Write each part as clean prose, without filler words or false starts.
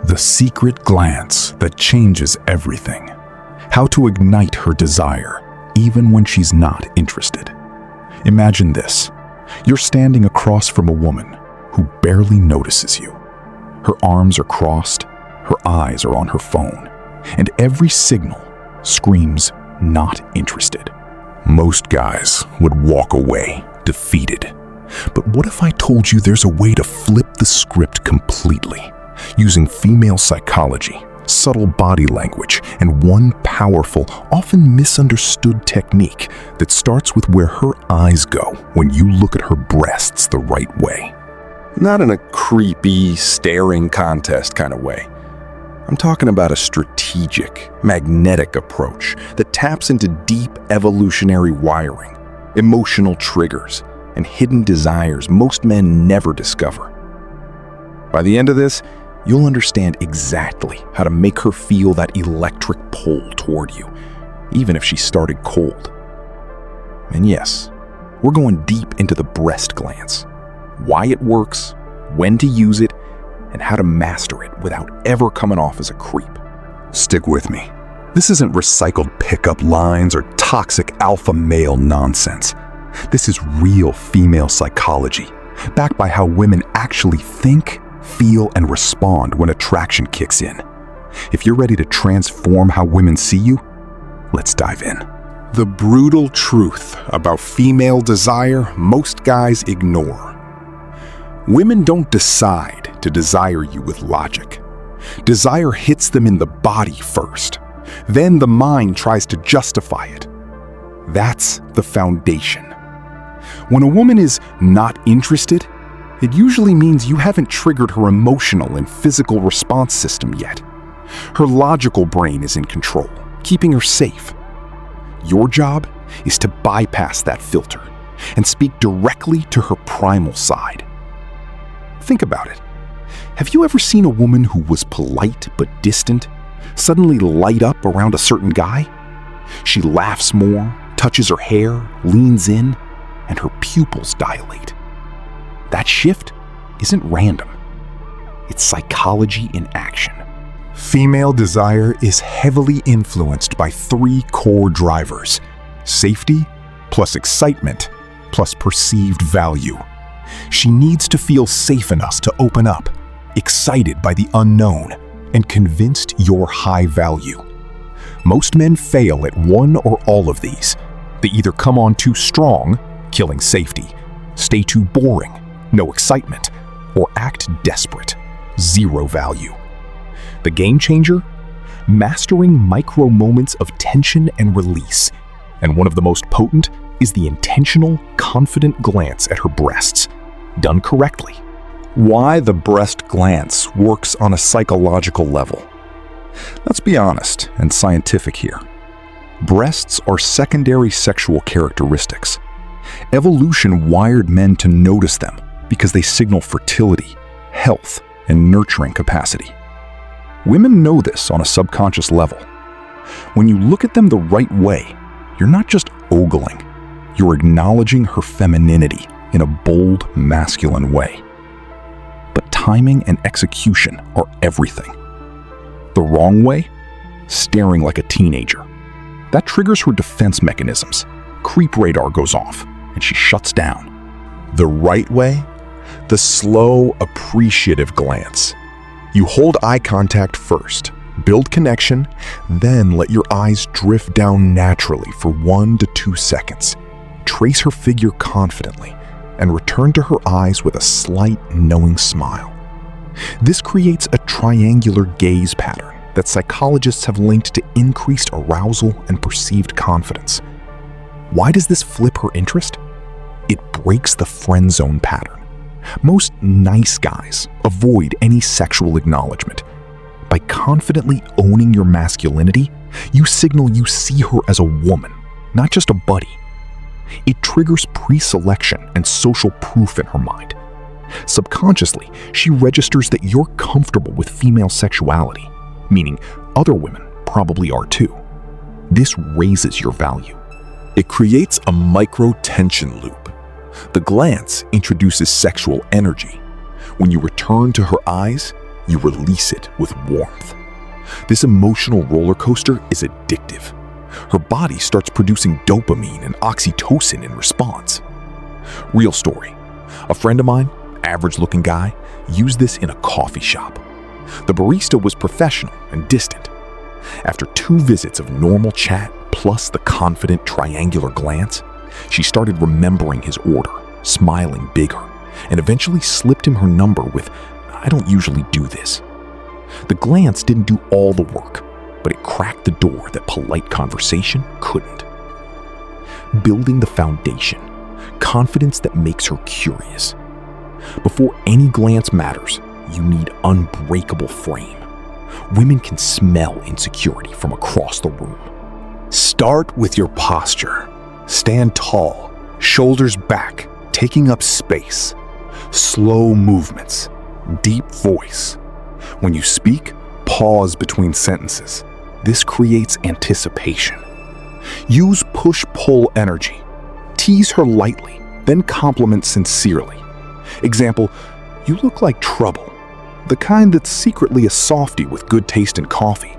The secret glance that changes everything. How to ignite her desire, even when she's not interested. Imagine this. You're standing across from a woman who barely notices you. Her arms are crossed, her eyes are on her phone, and every signal screams, "not interested." Most guys would walk away, defeated. But what if I told you there's a way to flip the script completely, using female psychology, subtle body language, and one powerful, often misunderstood technique that starts with where her eyes go when you look at her breasts the right way? Not in a creepy, staring contest kind of way. I'm talking about a strategic, magnetic approach that taps into deep evolutionary wiring, emotional triggers, and hidden desires most men never discover. By the end of this, you'll understand exactly how to make her feel that electric pull toward you, even if she started cold. And yes, we're going deep into the breast glance, why it works, when to use it, and how to master it without ever coming off as a creep. Stick with me. This isn't recycled pickup lines or toxic alpha male nonsense. This is real female psychology, backed by how women actually think, feel, and respond when attraction kicks in. If you're ready to transform how women see you, let's dive in. The brutal truth about female desire most guys ignore. Women don't decide to desire you with logic. Desire hits them in the body first. Then the mind tries to justify it. That's the foundation. When a woman is not interested, it usually means you haven't triggered her emotional and physical response system yet. Her logical brain is in control, keeping her safe. Your job is to bypass that filter and speak directly to her primal side. Think about it. Have you ever seen a woman who was polite but distant suddenly light up around a certain guy? She laughs more, touches her hair, leans in, and her pupils dilate. That shift isn't random. It's psychology in action. Female desire is heavily influenced by three core drivers: safety, plus excitement, plus perceived value. She needs to feel safe enough to open up, excited by the unknown, and convinced you're high value. Most men fail at one or all of these. They either come on too strong, killing safety, stay too boring, no excitement, or act desperate, zero value. The game changer? Mastering micro moments of tension and release. And one of the most potent is the intentional, confident glance at her breasts, done correctly. Why the breast glance works on a psychological level. Let's be honest and scientific here. Breasts are secondary sexual characteristics. Evolution wired men to notice them because they signal fertility, health, and nurturing capacity. Women know this on a subconscious level. When you look at them the right way, you're not just ogling, you're acknowledging her femininity in a bold, masculine way. But timing and execution are everything. The wrong way? Staring like a teenager. That triggers her defense mechanisms. Creep radar goes off, and she shuts down. The right way? The slow, appreciative glance. You hold eye contact first, build connection, then let your eyes drift down naturally for 1 to 2 seconds. Trace her figure confidently, and return to her eyes with a slight, knowing smile. This creates a triangular gaze pattern that psychologists have linked to increased arousal and perceived confidence. Why does this flip her interest? It breaks the friend zone pattern. Most nice guys avoid any sexual acknowledgement. By confidently owning your masculinity, you signal you see her as a woman, not just a buddy. It triggers pre-selection and social proof in her mind. Subconsciously, she registers that you're comfortable with female sexuality, meaning other women probably are too. This raises your value. It creates a micro-tension loop. The glance introduces sexual energy. When you return to her eyes, you release it with warmth. This emotional roller coaster is addictive. Her body starts producing dopamine and oxytocin in response. Real story. A friend of mine, average-looking guy, used this in a coffee shop. The barista was professional and distant. After 2 visits of normal chat plus the confident triangular glance, she started remembering his order, smiling bigger, and eventually slipped him her number with, "I don't usually do this." The glance didn't do all the work, but it cracked the door that polite conversation couldn't. Building the foundation, confidence that makes her curious. Before any glance matters, you need unbreakable frame. Women can smell insecurity from across the room. Start with your posture. Stand tall, shoulders back, taking up space. Slow movements, deep voice. When you speak, pause between sentences. This creates anticipation. Use push-pull energy. Tease her lightly, then compliment sincerely. Example, "You look like trouble," the kind that's secretly a softie with good taste in coffee.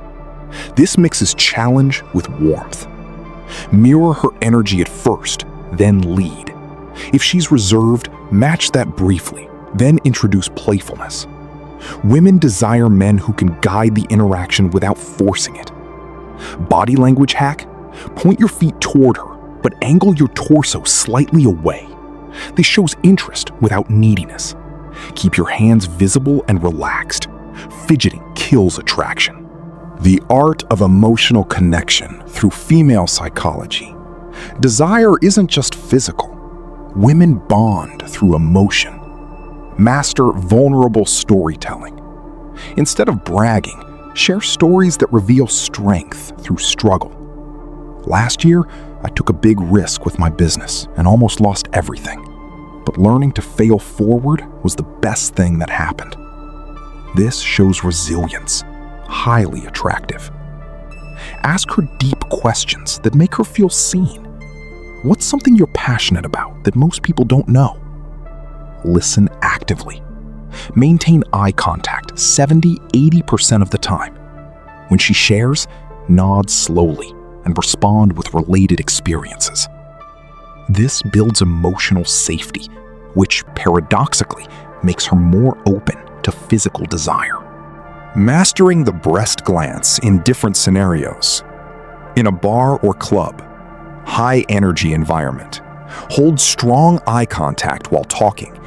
This mixes challenge with warmth. Mirror her energy at first, then lead. If she's reserved, match that briefly, then introduce playfulness. Women desire men who can guide the interaction without forcing it. Body language hack: point your feet toward her, but angle your torso slightly away. This shows interest without neediness. Keep your hands visible and relaxed. Fidgeting kills attraction. The art of emotional connection through female psychology. Desire isn't just physical. Women bond through emotion. Master vulnerable storytelling. Instead of bragging, share stories that reveal strength through struggle. Last year, I took a big risk with my business and almost lost everything. But learning to fail forward was the best thing that happened. This shows resilience, highly attractive. Ask her deep questions that make her feel seen. What's something you're passionate about that most people don't know? Listen actively. Maintain eye contact 70-80% of the time. When she shares, nod slowly and respond with related experiences. This builds emotional safety, which paradoxically makes her more open to physical desire. Mastering the breast glance in different scenarios. In a bar or club, high-energy environment, hold strong eye contact while talking,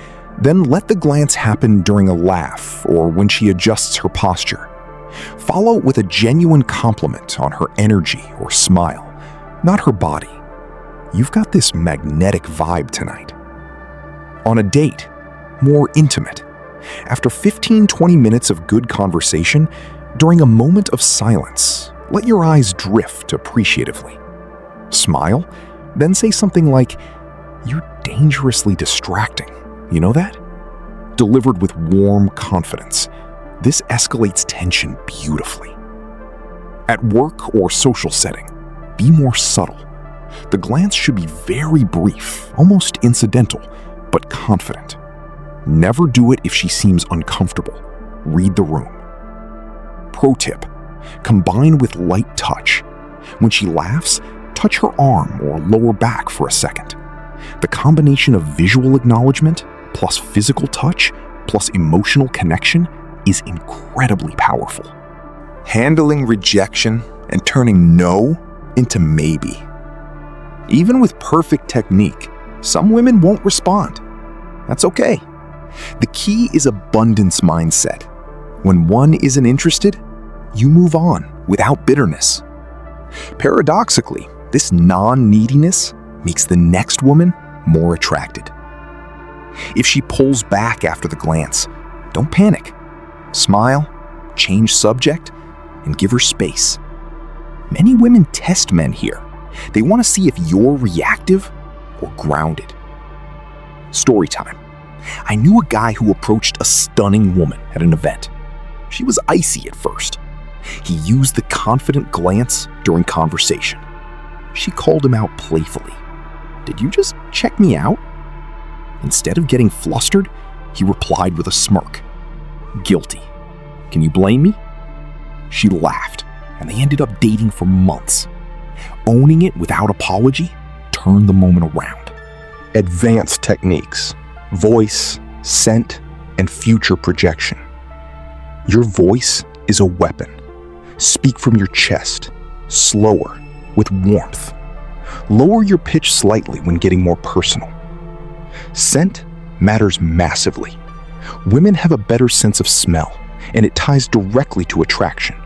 then let the glance happen during a laugh or when she adjusts her posture. Follow with a genuine compliment on her energy or smile, not her body. You've got this magnetic vibe tonight. On a date, more intimate. After 15-20 minutes of good conversation, during a moment of silence, let your eyes drift appreciatively. Smile, then say something like, "You're dangerously distracting. You know that?" Delivered with warm confidence. This escalates tension beautifully. At work or social setting, be more subtle. The glance should be very brief, almost incidental, but confident. Never do it if she seems uncomfortable. Read the room. Pro tip: combine with light touch. When she laughs, touch her arm or lower back for a second. The combination of visual acknowledgement plus physical touch plus emotional connection is incredibly powerful. Handling rejection and turning no into maybe. Even with perfect technique, some women won't respond. That's okay. The key is abundance mindset. When one isn't interested, you move on without bitterness. Paradoxically, this non-neediness makes the next woman more attracted. If she pulls back after the glance, don't panic. Smile, change subject, and give her space. Many women test men here. They want to see if you're reactive or grounded. Story time. I knew a guy who approached a stunning woman at an event. She was icy at first. He used the confident glance during conversation. She called him out playfully. "Did you just check me out?" Instead of getting flustered, he replied with a smirk. Guilty. Can you blame me?" She laughed, and they ended up dating for months. Owning it without apology turned the moment around. Advanced techniques, voice, scent, and future projection. Your voice is a weapon. Speak from your chest, slower, with warmth. Lower your pitch slightly when getting more personal. Scent matters massively. Women have a better sense of smell, and it ties directly to attraction.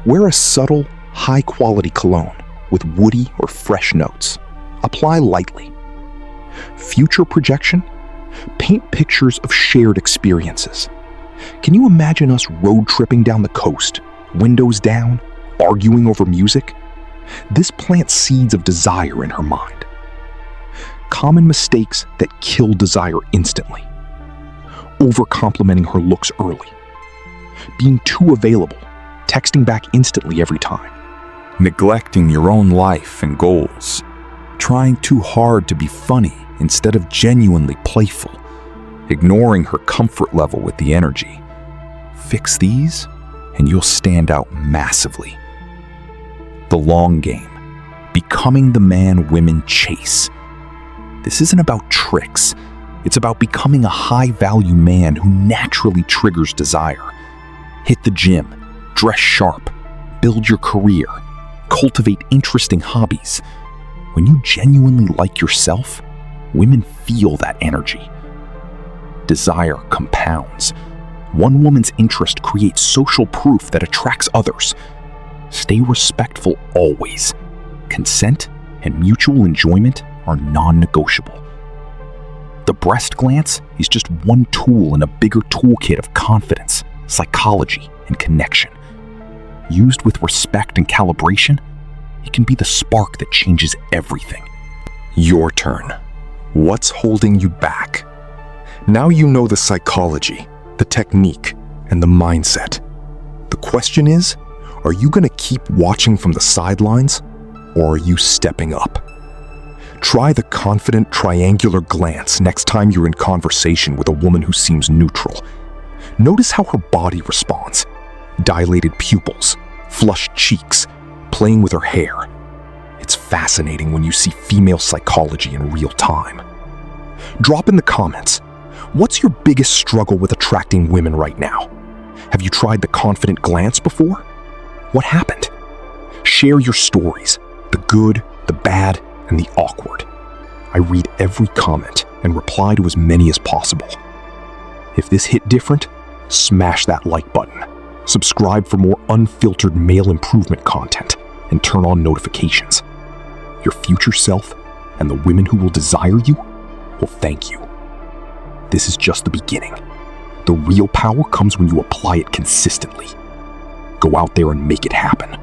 Wear a subtle, high-quality cologne with woody or fresh notes. Apply lightly. Future projection? Paint pictures of shared experiences. Can you imagine us road tripping down the coast, windows down, arguing over music? This plants seeds of desire in her mind. Common mistakes that kill desire instantly. Over-complimenting her looks early. Being too available, texting back instantly every time. Neglecting your own life and goals. Trying too hard to be funny instead of genuinely playful. Ignoring her comfort level with the energy. Fix these, and you'll stand out massively. The long game. Becoming the man women chase. This isn't about tricks. It's about becoming a high-value man who naturally triggers desire. Hit the gym, dress sharp, build your career, cultivate interesting hobbies. When you genuinely like yourself, women feel that energy. Desire compounds. One woman's interest creates social proof that attracts others. Stay respectful always. Consent and mutual enjoyment are non-negotiable. The breast glance is just one tool in a bigger toolkit of confidence, psychology, and connection. Used with respect and calibration, it can be the spark that changes everything. Your turn. What's holding you back? Now you know the psychology, the technique, and the mindset. The question is, are you going to keep watching from the sidelines, or are you stepping up? Try the confident triangular glance next time you're in conversation with a woman who seems neutral. Notice how her body responds. Dilated pupils, flushed cheeks, playing with her hair. It's fascinating when you see female psychology in real time. Drop in the comments, what's your biggest struggle with attracting women right now? Have you tried the confident glance before? What happened? Share your stories, the good, the bad, and the awkward. I read every comment and reply to as many as possible. If this hit different, smash that like button. Subscribe for more unfiltered male improvement content and turn on notifications. Your future self and the women who will desire you will thank you. This is just the beginning. The real power comes when you apply it consistently. Go out there and make it happen.